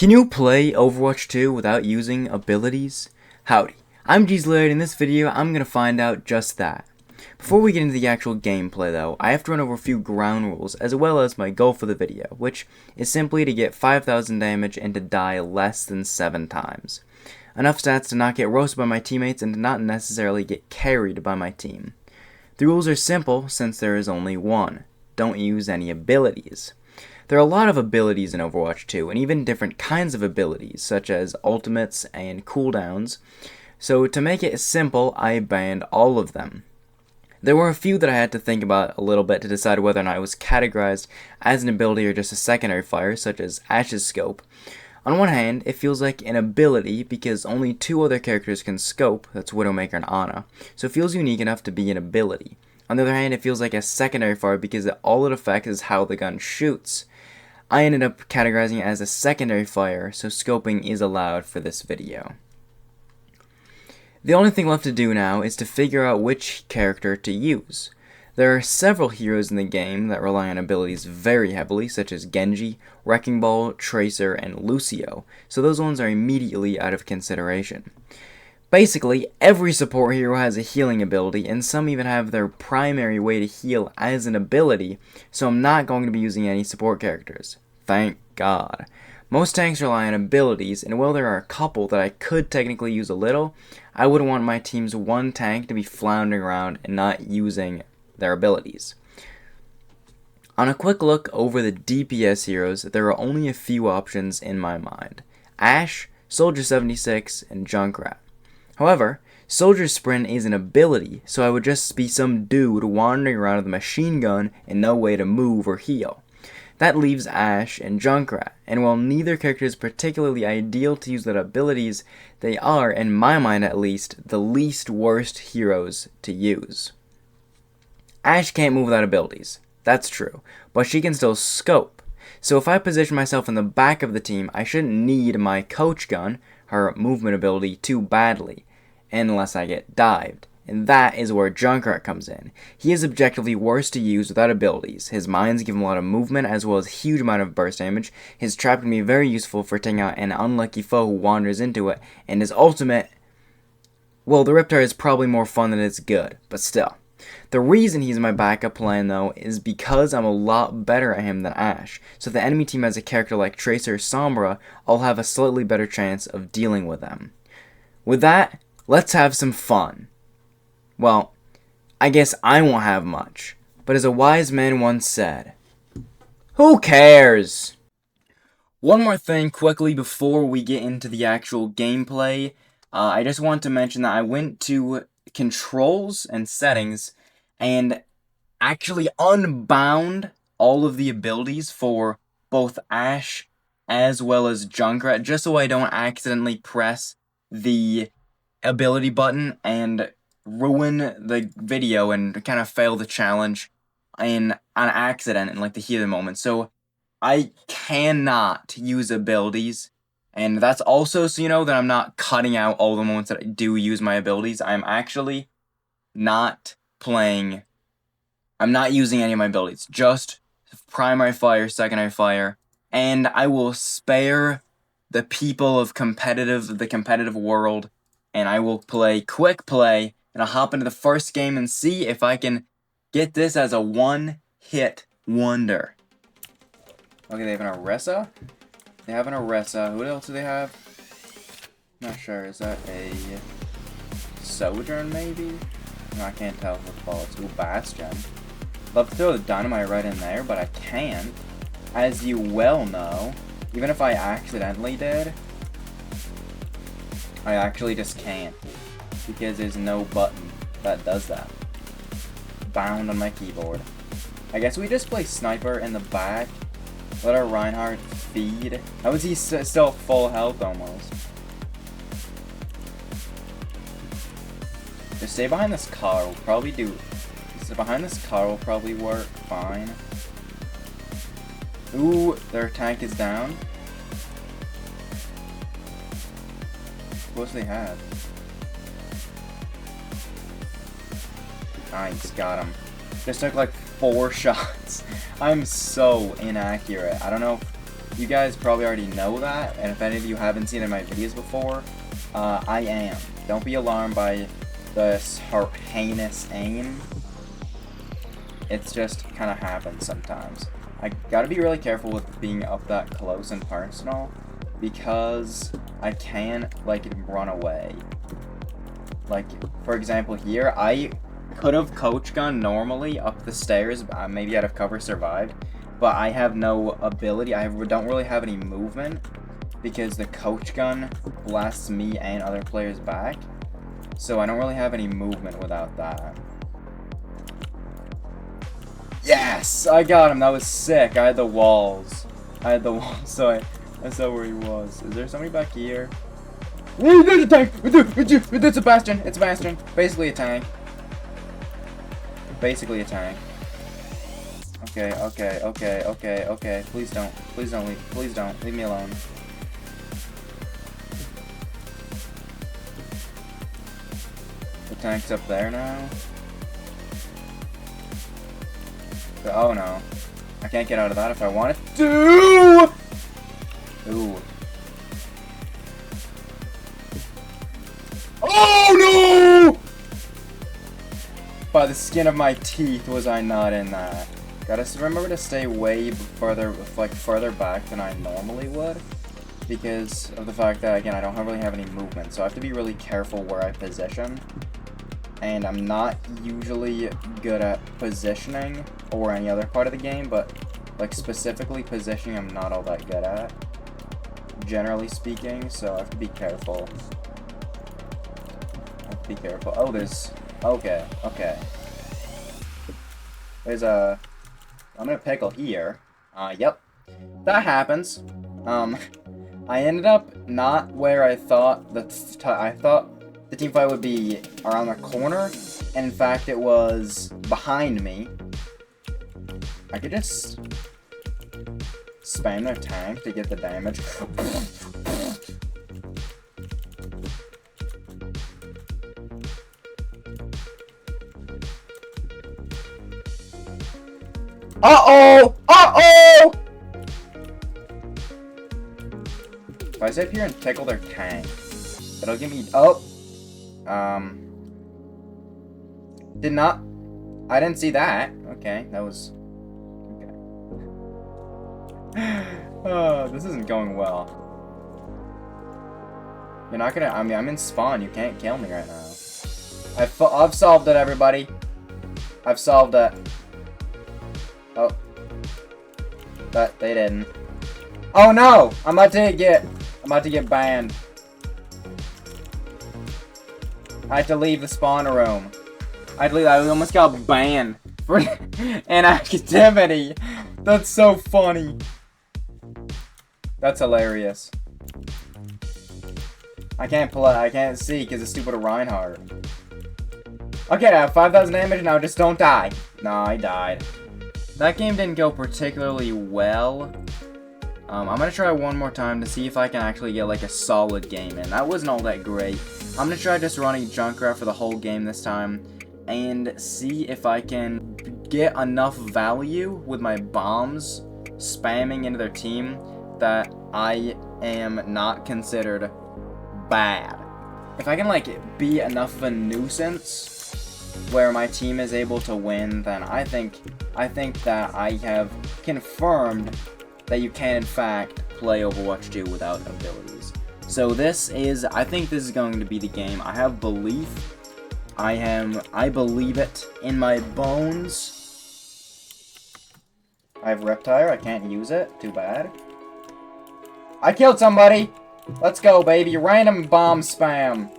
Can you play Overwatch 2 without using abilities? Howdy, I'm Laird. In this video, I'm going to find out just that. Before we get into the actual gameplay though, I have to run over a few ground rules as well as my goal for the video, which is simply to get 5,000 damage and to die less than 7 times. Enough stats to not get roasted by my teammates and to not necessarily get carried by my team. The rules are simple since there is only one. Don't use any abilities. There are a lot of abilities in Overwatch 2, and even different kinds of abilities, such as ultimates and cooldowns, so to make it simple, I banned all of them. There were a few that I had to think about a little bit to decide whether or not it was categorized as an ability or just a secondary fire, such as Ash's scope. On one hand, it feels like an ability because only 2 other characters can scope, that's Widowmaker and Ana, so it feels unique enough to be an ability. On the other hand, it feels like a secondary fire because all it affects is how the gun shoots. I ended up categorizing it as a secondary fire, so scoping is allowed for this video. The only thing left to do now is to figure out which character to use. There are several heroes in the game that rely on abilities very heavily, such as Genji, Wrecking Ball, Tracer, and Lucio, so those ones are immediately out of consideration. Basically, every support hero has a healing ability, and some even have their primary way to heal as an ability, so I'm not going to be using any support characters. Thank God. Most tanks rely on abilities, and while there are a couple that I could technically use a little, I wouldn't want my team's one tank to be floundering around and not using their abilities. On a quick look over the DPS heroes, there are only a few options in my mind. Ashe, Soldier 76, and Junkrat. However, Soldier Sprint is an ability, so I would just be some dude wandering around with a machine gun and no way to move or heal. That leaves Ashe and Junkrat, and while neither character is particularly ideal to use their abilities, they are, in my mind at least, the least worst heroes to use. Ashe can't move without abilities, that's true, but she can still scope. So if I position myself in the back of the team, I shouldn't need my coach gun, her movement ability, too badly, unless I get dived. And that is where Junkrat comes in. He is objectively worse to use without abilities. His mines give him a lot of movement as well as a huge amount of burst damage. His trap can be very useful for taking out an unlucky foe who wanders into it. And his ultimate, well, the Riptide is probably more fun than it's good, but still. The reason he's my backup plan though is because I'm a lot better at him than Ashe. So if the enemy team has a character like Tracer or Sombra, I'll have a slightly better chance of dealing with them. With that, let's have some fun. Well, I guess I won't have much, but as a wise man once said, who cares? One more thing quickly before we get into the actual gameplay. I just want to mention that I went to controls and settings and actually unbound all of the abilities for both Ashe as well as Junkrat, just so I don't accidentally press the ability button and ruin the video and kind of fail the challenge on accident in like the heat of the moment. So I cannot use abilities, and that's also so you know that I'm not cutting out all the moments that I do use my abilities. I'm actually not playing, I'm not using any of my abilities, just primary fire, secondary fire, and I will spare the people of the competitive world, and I will play quick play, and I'll hop into the first game and see if I can get this as a one-hit wonder. Okay, they have an Orisa. They have an Orisa. Who else do they have? Not sure. Is that a Sojourn, maybe? No, I can't tell what the ball is. Ooh, Bastion. Love to throw the dynamite right in there, but I can't. As you well know, even if I accidentally did, I actually just can't. Because there's no button that does that. Bound on my keyboard. I guess we just play Sniper in the back. Let our Reinhardt feed. How is he still full health almost? Just stay behind this car. We'll probably do. Behind this car will probably work fine. Ooh, their tank is down. What do they have? Nice, got him. Just took like 4 shots. I'm so inaccurate. I don't know You guys probably already know that, and if any of you haven't seen it in my videos before, I am. Don't be alarmed by this heinous aim. It's just kind of happens sometimes. I gotta be really careful with being up that close and personal, because I can, like, run away. Like, for example here, I could have coach gun normally up the stairs, maybe out of cover survived, but I have no ability. I don't really have any movement, because the coach gun blasts me and other players back, so I don't really have any movement without that. Yes! I got him! That was sick. I had the walls. So I saw where he was. Is there somebody back here? There's a tank! It's a bastion! It's a bastion! Basically a tank. Basically a tank. Okay. Please don't leave. Please don't. Leave me alone. The tank's up there now. Oh no. I can't get out of that if I wanted to! Ooh. Oh no! By the skin of my teeth was I not in that. Gotta remember to stay way further back than I normally would, because of the fact that, again, I don't really have any movement, so I have to be really careful where I position. And I'm not usually good at positioning or any other part of the game, but like specifically positioning I'm not all that good at, generally speaking, so I have to be careful. Oh, there's... Okay. There's a... I'm gonna pickle here. Yep. That happens. I ended up not where I thought the team fight would be around the corner, and in fact it was behind me. I could just spam their tank to get the damage. Uh-oh! Uh-oh! If I sit here and tickle their tank, it'll give me... Oh! I didn't see that. Okay, that was... Okay. Oh, this isn't going well. You're not gonna... I mean, I'm in spawn. You can't kill me right now. I've solved it, everybody. I've solved it. Oh. But they didn't. Oh no! I'm about to get banned. I had to leave the spawner room. I almost got banned for inactivity. That's so funny. That's hilarious. I can't see because it's stupid Reinhardt. Okay, I have 5,000 damage now. Just don't die. No, I died. That game didn't go particularly well. I'm gonna try one more time to see if I can actually get like a solid game in. That wasn't all that great. I'm gonna try just running Junkrat for the whole game this time and see if I can get enough value with my bombs spamming into their team that I am not considered bad. If I can like be enough of a nuisance where my team is able to win, then I think that I have confirmed that you can in fact play Overwatch 2 without abilities. So I think this is going to be the game. I have belief. I believe it in my bones. I have Reptire, I can't use it, too bad. I killed somebody! Let's go, baby, random bomb spam.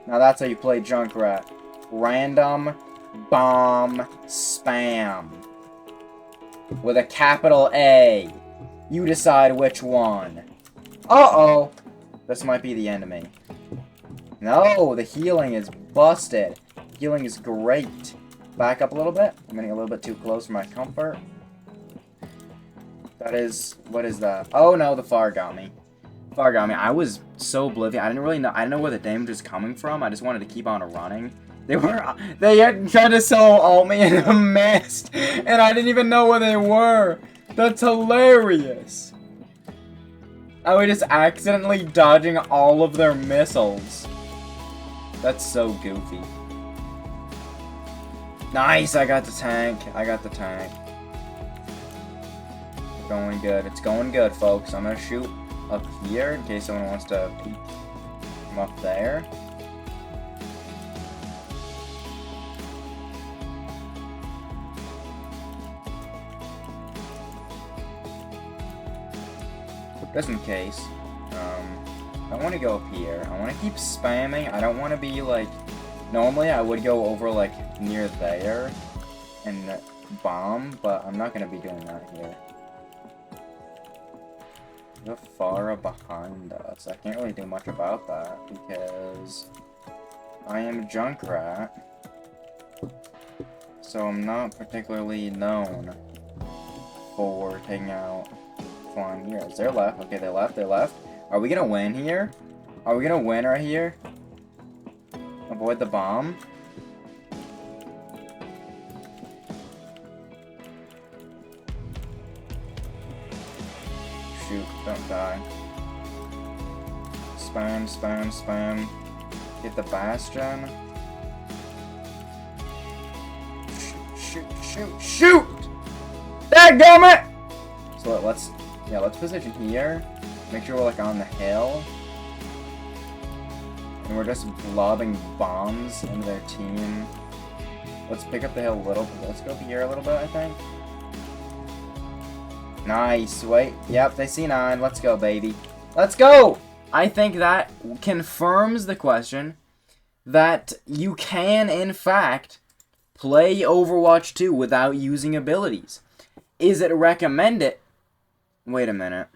Now that's how you play Junkrat. Random bomb spam. With a capital A. You decide which one. Uh-oh! This might be the enemy. No, the healing is busted. Healing is great. Back up a little bit. I'm getting a little bit too close for my comfort. What is that? Oh no, the FAR got me. FAR got me. I was so oblivious. I didn't know where the damage was coming from. I just wanted to keep on running. They had tried to solo ult me and missed, and I didn't even know where they were. That's hilarious. I was just accidentally dodging all of their missiles. That's so goofy. Nice, I got the tank. I got the tank. It's going good. It's going good, folks. I'm gonna shoot up here in case someone wants to peek from up there. Just in case. I want to go up here. I want to keep spamming. I don't want to be like... Normally I would go over like near there and bomb, but I'm not going to be doing that here. They're far behind us. I can't really do much about that because I am Junkrat. So I'm not particularly known for taking out flying heroes. They're left. Okay, they left. They left. Are we gonna win here? Are we gonna win right here? Avoid the bomb. Shoot, don't die. Spam, spam, spam. Get the bastion. Shoot, shoot, shoot, shoot! Dadgummit! So let's position here. Make sure we're like on the hill. And we're just lobbing bombs into their team. Let's pick up the hill a little bit. Let's go up here a little bit, I think. Nice. Wait. Yep, they see 9. Let's go, baby. Let's go! I think that confirms the question that you can, in fact, play Overwatch 2 without using abilities. Is it recommended? Wait a minute.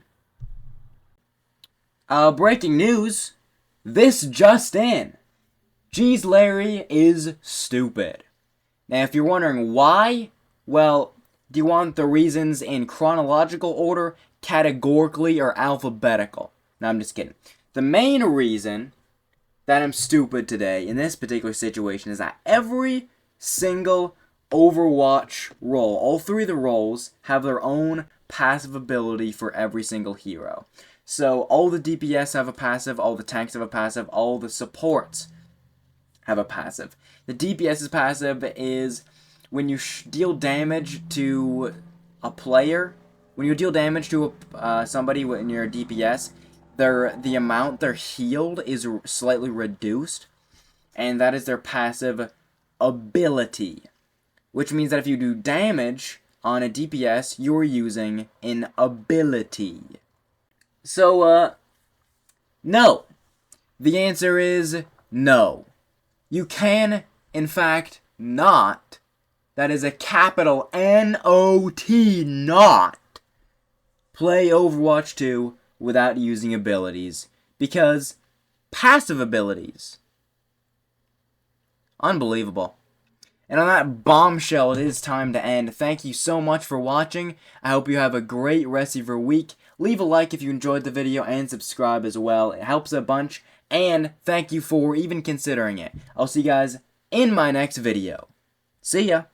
Breaking news. This just in. Jeez Larry is stupid. Now, if you're wondering why, well, do you want the reasons in chronological order, categorically, or alphabetical? No, I'm just kidding. The main reason that I'm stupid today in this particular situation is that every single Overwatch role, all 3 of the roles, have their own passive ability for every single hero. So all the DPS have a passive, all the tanks have a passive, all the supports have a passive. The DPS's passive is when you deal damage to a player. When you deal damage to somebody in your DPS, the amount they're healed is slightly reduced, and that is their passive ability. Which means that if you do damage on a DPS, you're using an ability. So, no. The answer is no. You can, in fact, not. That is a capital N-O-T, not. Play Overwatch 2 without using abilities. Because passive abilities. Unbelievable. And on that bombshell, it is time to end. Thank you so much for watching. I hope you have a great rest of your week. Leave a like if you enjoyed the video and subscribe as well. It helps a bunch. And thank you for even considering it. I'll see you guys in my next video. See ya.